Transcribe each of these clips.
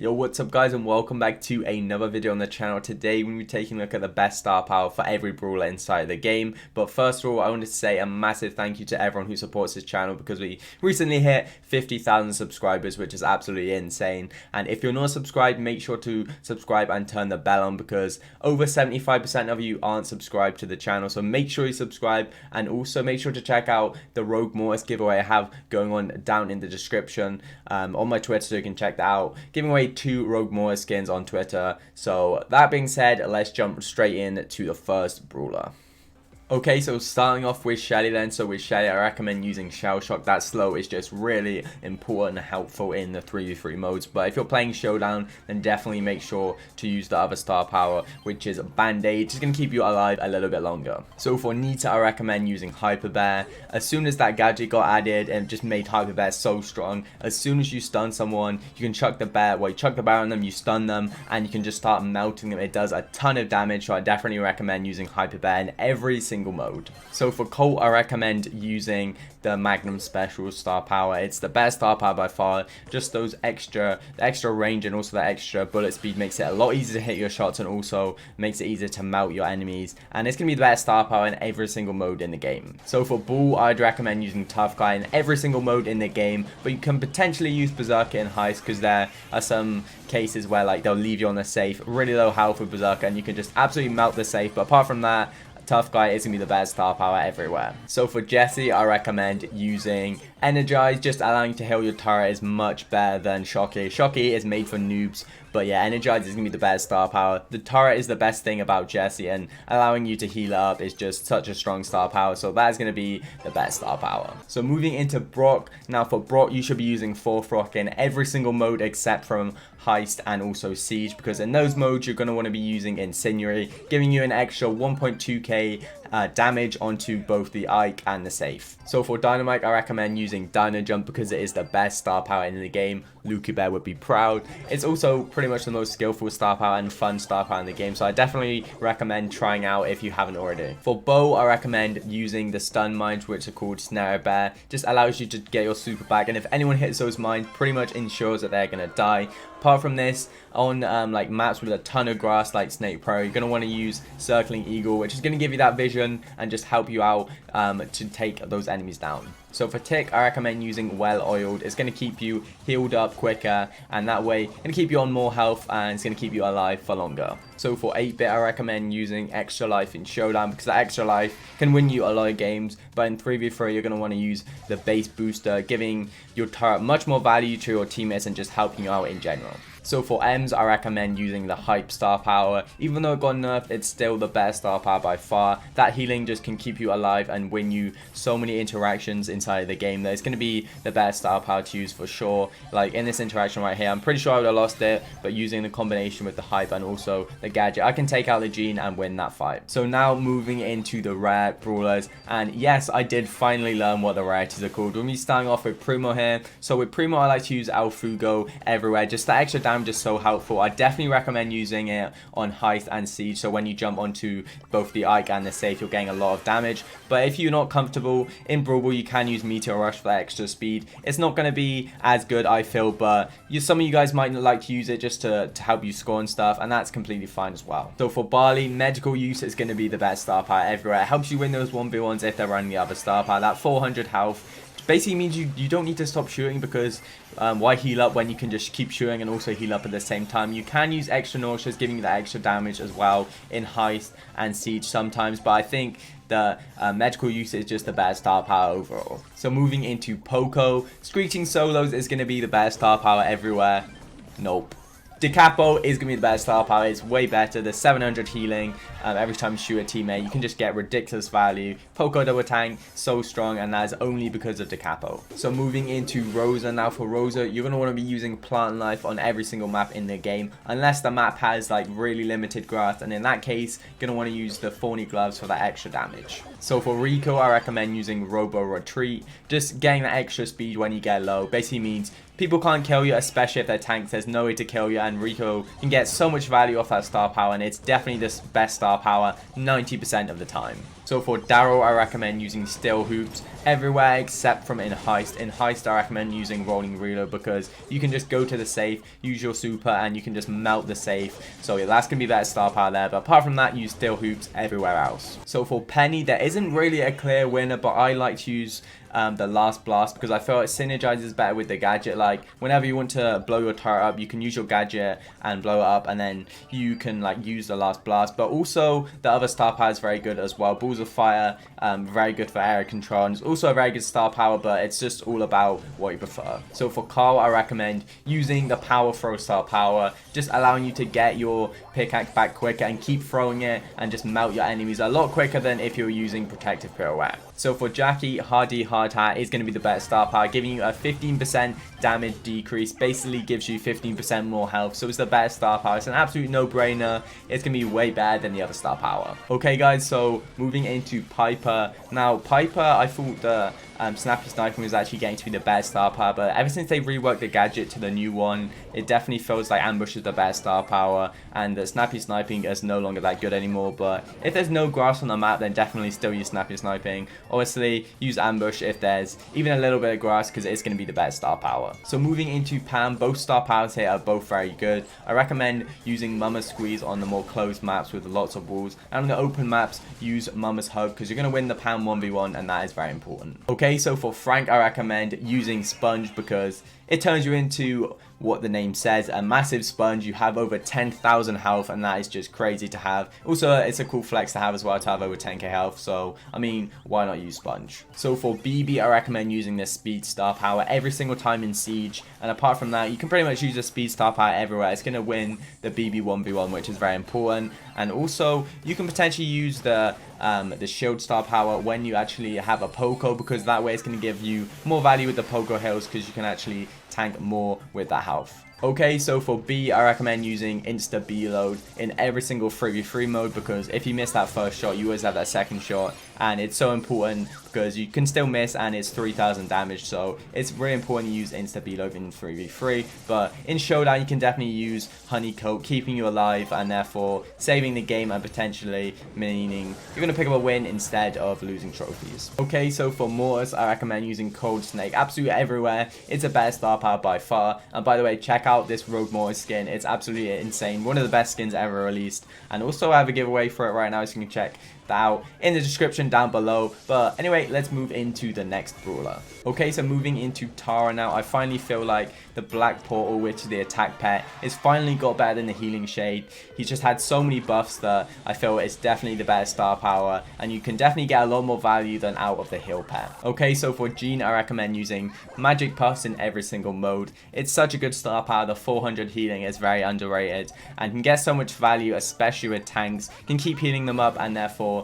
Yo, what's up guys, and welcome back to another video on the channel. Today we're going to be taking a look at the best star power for every brawler inside the game. But first of all, I wanted to say a massive thank you to everyone who supports this channel, because we recently hit 50,000 subscribers, which is absolutely insane. And if you're not subscribed, make sure to subscribe and turn the bell on, because over 75% of you aren't subscribed to the channel. So make sure you subscribe, and also make sure to check out the Rogue Mortis giveaway I have going on down in the description on my Twitter, so you can check that out. Giving away 2 Rogue Mortis skins on Twitter. So that being said, let's jump straight in to the first brawler. Okay, so starting off with Shelley then. So with Shelley, I recommend using Shell Shock. That slow is just really important and helpful in the 3v3 modes. But if you're playing Showdown, then definitely make sure to use the other star power, which is Band-Aid. It's going to keep you alive a little bit longer. So for Nita, I recommend using Hyper Bear. As soon as that gadget got added, and just made Hyper Bear so strong, as soon as you stun someone, you can chuck the bear, well, you chuck the bear on them, you stun them, and you can just start melting them. It does a ton of damage, so I definitely recommend using Hyper Bear in every single mode. So for Colt, I recommend using the Magnum Special star power. It's the best star power by far. Just those extra range, and also the extra bullet speed makes it a lot easier to hit your shots, and also makes it easier to melt your enemies. And it's gonna be the best star power in every single mode in the game. So for Bull, I'd recommend using Tough Guy in every single mode in the game, but you can potentially use Berserker in Heist, because there are some cases where like they'll leave you on the safe, really low health with Berserker, and you can just absolutely melt the safe. But apart from that, Tough Guy is going to be the best star power everywhere. So for Jessie, I recommend using Energize. Just allowing you to heal your turret is much better than Shocky. Shocky is made for noobs, but yeah, Energize is going to be the best star power. The turret is the best thing about Jessie, and allowing you to heal up is just such a strong star power. So that's going to be the best star power. So moving into Brock. Now for Brock, you should be using 4th Rock in every single mode except from Heist and also Siege, because in those modes you're going to want to be using Incendiary, giving you an extra 1.2k damage onto both the Ike and the safe. So for Dynamite, I recommend using Dino Jump, because it is the best star power in the game. Lucky Bear would be proud. It's also pretty much the most skillful star power and fun star power in the game, so I definitely recommend trying out if you haven't already. For Bo, I recommend using the stun mines, which are called Snare Bear. Just allows you to get your super back, and if anyone hits those mines, pretty much ensures that they're gonna die. Apart from this, on like maps with a ton of grass like Snake Pro, you're going to want to use Circling Eagle, which is going to give you that vision and just help you out to take those enemies down. So for Tick, I recommend using Well Oiled. It's going to keep you healed up quicker, and that way it's going to keep you on more health, and it's going to keep you alive for longer. So for 8-bit, I recommend using Extra Life in Showdown, because that extra life can win you a lot of games. But in 3v3, you're going to want to use the base booster, giving your turret much more value to your teammates and just helping you out in general. So for Ems, I recommend using the Hype star power. Even though it got nerfed, it's still the best star power by far. That healing just can keep you alive and win you so many interactions inside the game that it's going to be the best star power to use for sure. Like in this interaction right here, I'm pretty sure I would have lost it, but using the combination with the Hype and also the gadget, I can take out the Gene and win that fight. So now moving into the rare brawlers, and yes, I did finally learn what the rarities are called. We'll be starting off with Primo here. So with Primo, I like to use El Fugo everywhere. Just that extra damage is so helpful. I definitely recommend using it on Heist and Siege, so when you jump onto both the Ike and the safe, you're getting a lot of damage. But if you're not comfortable in Brawl, you can use Meteor Rush for that extra speed. It's not going to be as good, I feel, but some of you guys might like to use it just to help you score and stuff, and that's completely fine as well. So for Barley, Medical Use is going to be the best star power everywhere. It helps you win those 1v1s if they're running the other star power. That 400 health basically means you don't need to stop shooting, because why heal up when you can just keep shooting and also heal up at the same time. You can use extra nauseous, giving you that extra damage as well in Heist and Siege sometimes, but I think the medical use is just the best star power overall. So moving into Poco, Screeching Solos is going to be the best star power everywhere. Nope. Decapo is going to be the best star power. It's way better. The 700 healing every time you shoot a teammate. You can just get ridiculous value. Poco double tank, so strong, and that is only because of Decapo. So moving into Rosa. Now for Rosa, you're going to want to be using Plant Life on every single map in the game, unless the map has like really limited grass, and in that case, you're going to want to use the Thorny Gloves for that extra damage. So for Rico, I recommend using Robo Retreat. Just getting that extra speed when you get low basically means people can't kill you, especially if they're tanks. There's no way to kill you, and Rico can get so much value off that star power, and it's definitely the best star power 90% of the time. So for Daryl, I recommend using Steel Hoops everywhere except from in Heist. In Heist, I recommend using Rolling Reload because you can just go to the safe, use your super, and you can just melt the safe. So yeah, that's going to be better star power there. But apart from that, use Steel Hoops everywhere else. So for Penny, there isn't really a clear winner, but I like to use the Last Blast because I feel it synergizes better with the gadget. Like whenever you want to blow your turret up, you can use your gadget and blow it up, and then you can like use the Last Blast. But also the other star power is very good as well. Balls of Fire, very good for area control, and it's also a very good star power, but it's just all about what you prefer. So for Carl, I recommend using the Power Throw star power, just allowing you to get your pickaxe back quicker and keep throwing it and just melt your enemies a lot quicker than if you're using Protective Pirouette. So for Jackie, Hardy Hard Hat is going to be the better star power, giving you a 15% damage decrease, basically gives you 15% more health, so it's the better star power. It's an absolute no-brainer. It's going to be way better than the other star power. Okay guys, so moving into Piper. Now Piper, I thought the Snappy Sniping was actually getting to be the best star power, but ever since they reworked the gadget to the new one, it definitely feels like Ambush is the best star power, and the Snappy Sniping is no longer that good anymore. But if there's no grass on the map, then definitely still use Snappy Sniping. Obviously, use Ambush if there's even a little bit of grass, because it's going to be the best star power. So moving into Pam, both star powers here are both very good. I recommend using Mama's Squeeze on the more closed maps with lots of walls, and on the open maps, use Mama's Hug, because you're going to win the Pam 1v1, and that is very important. Okay, so for Frank, I recommend using Sponge because it turns you into what the name says, a massive sponge. You have over 10,000 health, and that is just crazy to have. Also, it's a cool flex to have as well, to have over 10k health. So I mean, why not use Sponge? So for BB, I recommend using the Speed Star Power every single time in Siege, and apart from that, you can pretty much use the Speed Star Power everywhere. It's going to win the BB 1v1, which is very important. And also, you can potentially use the Shield Star Power when you actually have a Poco, because that way it's going to give you more value with the Poco hills, because you can actually tank more with that health. Okay, so for B, I recommend using Insta B load in every single 3v3 mode, because if you miss that first shot, you always have that second shot, and it's so important because you can still miss, and it's 3,000 damage, so it's really important to use Insta B load in 3v3. But in Showdown, you can definitely use Honeycoat, keeping you alive and therefore saving the game, and potentially meaning you're going to pick up a win instead of losing trophies. Okay, so for Mortis, I recommend using Cold Snake absolutely everywhere. It's a better star power by far, and by the way, check out this Rogue Mortis skin. It's absolutely insane, one of the best skins ever released, and also I have a giveaway for it right now, so you can check that out in the description down below. But anyway, let's move into the next brawler. Okay, so moving into Tara now, I finally feel like the Black Portal, which is the attack pet, is finally got better than the Healing Shade. He's just had so many buffs that I feel it's definitely the better star power, and you can definitely get a lot more value than out of the heal pet. Okay, so for Jean, I recommend using Magic Puffs in every single mode. It's such a good star power. The 400 healing is very underrated and can get so much value, especially with tanks. You can keep healing them up and therefore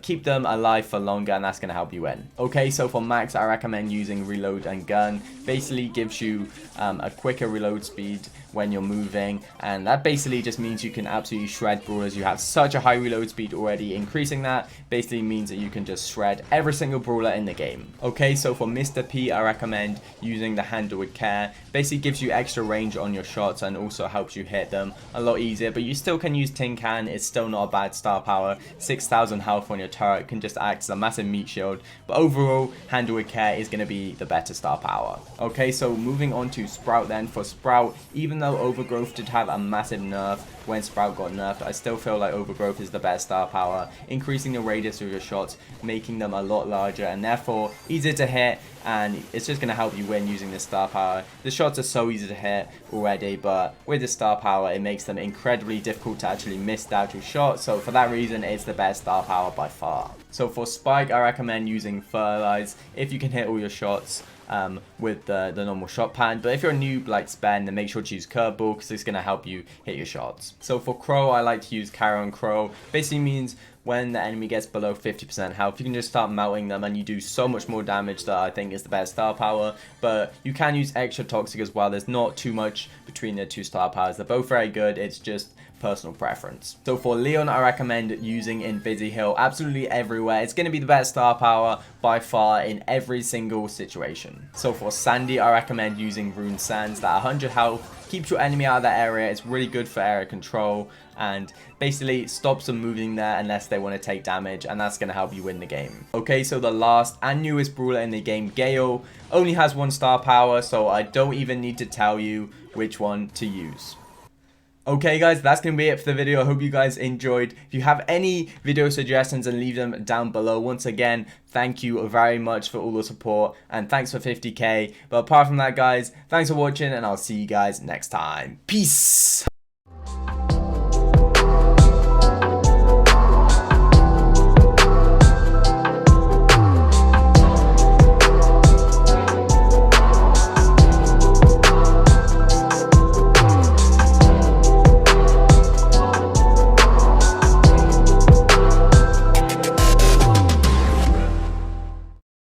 keep them alive for longer, and that's going to help you win. Okay, so for Max, I recommend using Reload and Gun. Basically gives you a quicker reload speed when you're moving, and that basically just means you can absolutely shred brawlers. You have such a high reload speed already. Increasing that basically means that you can just shred every single brawler in the game. Okay, so for Mr. P, I recommend using the Handle with Care. Basically gives you extra range on your shots and also helps you hit them a lot easier, but you still can use Tin Can. It's still not a bad star power. 6,000 health on your turret can just act as a massive meat shield, but overall, Handle with Care is going to be the better star power. Okay, so moving on to Sprout then. For Sprout, even though Overgrowth did have a massive nerf when Sprout got nerfed, I still feel like Overgrowth is the best star power, increasing the radius of your shots, making them a lot larger and therefore easier to hit, and it's just going to help you win using this star power. The shots are so easy to hit already, but with the star power, it makes them incredibly difficult to actually miss the actual shot, so for that reason, it's the best star power by far. So for Spike, I recommend using Fertilize if you can hit all your shots with the normal shot pattern, but if you're a noob like Spen, then make sure to use Curveball because it's going to help you hit your shots. So for Crow, I like to use Carry on Crow. Basically means when the enemy gets below 50% health, you can just start melting them and you do so much more damage that I think is the best star power. But you can use Extra Toxic as well. There's not too much between the two star powers. They're both very good. It's just personal preference. So for Leon, I recommend using Invisi Heal absolutely everywhere. It's going to be the best star power by far in every single situation. So for Sandy, I recommend using Rune Sands. That 100 health keeps your enemy out of that area. It's really good for area control and basically stops them moving there unless they want to take damage, and that's going to help you win the game. Okay, so the last and newest brawler in the game, Gale, only has 1 star power, so I don't even need to tell you which one to use. Okay guys, that's going to be it for the video. I hope you guys enjoyed. If you have any video suggestions, and leave them down below. Once again, thank you very much for all the support, and thanks for 50k. But apart from that guys, thanks for watching, and I'll see you guys next time. Peace!